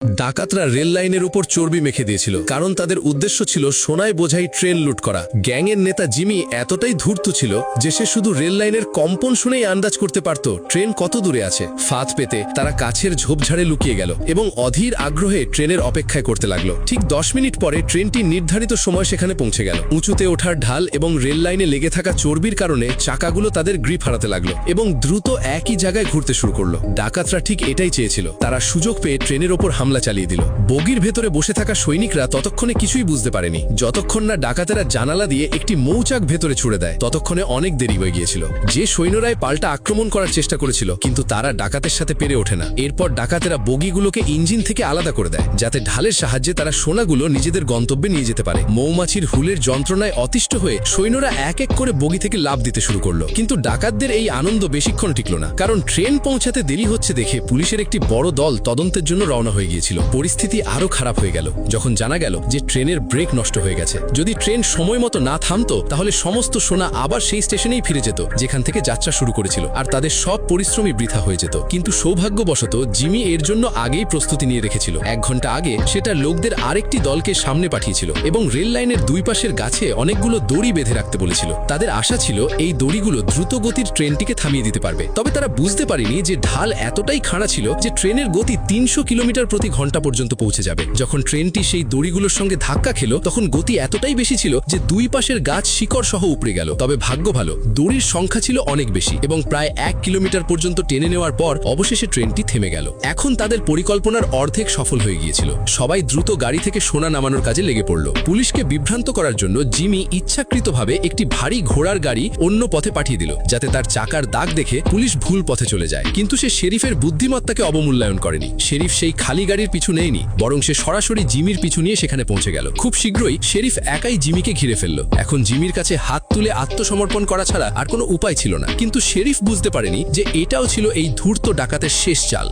ডাকাতরা রেল লাইনের উপর চর্বি মেখে দিয়েছিল, কারণ তাদের উদ্দেশ্য ছিল সোনায় বোঝাই ট্রেন লুট করা। গ্যাংয়ের নেতা জিমি এতটাই ধূর্ত ছিল যে সে শুধু রেল লাইনের কম্পন শুনেই আন্দাজ করতে পারত ট্রেন কত দূরে আছে। ফাঁদ পেতে তারা কাছের ঝোপঝাড়ে লুকিয়ে গেল এবং অধীর আগ্রহে ট্রেনের অপেক্ষায় করতে লাগলো। ঠিক 10 মিনিট পরে ট্রেনটি নির্ধারিত সময় সেখানে পৌঁছে গেল। উঁচুতে ওঠার ঢাল এবং রেল লাইনে লেগে থাকা চর্বির কারণে চাকাগুলো তাদের গ্রিপ হারাতে লাগলো এবং দ্রুত একই জায়গায় ঘুরতে শুরু করলো। ডাকাতরা ঠিক এটাই চেয়েছিল। তারা সুযোগ পেয়ে ট্রেনের ওপর হামলা চালিয়ে দিল। বগির ভেতরে বসে থাকা সৈনিকরা ততক্ষণে কিছুই বুঝতে পারেনি। যতক্ষণ না ডাকাতেরা জানালা দিয়ে একটি মৌচাক ভেতরে ছুড়ে দেয়, ততক্ষণে অনেক দেরি হয়ে গিয়েছিল। যে সৈন্যরাই পাল্টা আক্রমণ করার চেষ্টা করেছিল, কিন্তু তারা ডাকাতের সাথে পেরে ওঠে না। এরপর ডাকাতেরা বগিগুলোকে ইঞ্জিন থেকে আলাদা করে দেয়, যাতে ঢালের সাহায্যে তারা সোনাগুলো নিজেদের গন্তব্যে নিয়ে যেতে পারে। মৌমাছির হুলের যন্ত্রণায় অতিষ্ঠ হয়ে সৈন্যরা এক এক করে বগি থেকে লাফ দিতে শুরু করলো। কিন্তু ডাকাতদের এই আনন্দ বেশিক্ষণ টিকল না, কারণ ট্রেন পৌঁছাতে দেরি হচ্ছে দেখে পুলিশের একটি বড় দল তদন্তের জন্য রওনা হয়ে গিয়েছিল। পরিস্থিতি আরো খারাপ হয়ে গেল যখন জানা গেল যে ট্রেনের ব্রেক নষ্ট হয়ে গেছে। যদি ট্রেন সময় মতো না থামতো, তাহলে সমস্ত সোনা আবার সেই স্টেশনেই ফিরে যেত যেখান থেকে যাত্রা শুরু করেছিল, আর তাদের সব পরিশ্রমই বৃথা হয়ে যেত। কিন্তু সৌভাগ্যবশত জিমি এর জন্য আগেই প্রস্তুতি নিয়ে রেখেছিল। 1 ঘন্টা আগে সেটা লোকদের আরেকটি দলকে সামনে পাঠিয়েছিল এবং রেল লাইনের দুই পাশের গাছে অনেকগুলো দড়ি বেঁধে রাখতে বলেছিল। তাদের আশা ছিল এই দড়িগুলো দ্রুত গতির ট্রেনটিকে থামিয়ে দিতে পারবে। তবে তারা বুঝতে পারেনি যে ঢাল এতটাই খাড়া ছিল যে ট্রেনের গতি 300 কিলোমিটার প্রতি ঘন্টা পর্যন্ত পৌঁছে যাবে। যখন ট্রেনটি সেই দড়িগুলোর সঙ্গে ধাক্কা খেল, তখন গতি এতটাই বেশি ছিল যে দুই পাশের গাছ শিকড় সহ উপড়ে গেল। তবে ভাগ্য ভালো, দড়ির সংখ্যা ছিল অনেক বেশি এবং প্রায় 1 কিলোমিটার পর্যন্ত টেনে নেওয়ার পর অবশেষে ট্রেনটি থেমে গেল। এখন তাদের পরিকল্পনার অর্ধেক সফল হয়ে গিয়েছিল। সবাই দ্রুত গাড়ি থেকে সোনা নামানোর কাজে লেগে পড়ল। পুলিশকে বিভ্রান্ত করার জন্য জিমি ইচ্ছাকৃতভাবে একটি ভারী ঘোড়ার গাড়ি অন্য পথে পাঠিয়ে দিল, যাতে তার চাকার দাগ দেখে পুলিশ ভুল পথে চলে যায়। কিন্তু সে শেরিফের বুদ্ধিমত্তাকে অবমূল্যায়ন করেনি। শেরিফ সেই খালি গাড়ির পিছু নেয়নি, বরং সে সরাসরি জিমির পিছু নিয়ে সেখানে পৌঁছে গেল। খুব শীঘ্রই শেরিফ একাই জিমিকে ঘিরে ফেলল। এখন জিমির কাছে হাত তুলে আত্মসমর্পণ করা ছাড়া আর কোনো উপায় ছিল না। কিন্তু শেরিফ বুঝতে পারেনি যে এটাও ছিল এই ধূর্ত ডাকাতের শেষ চাল।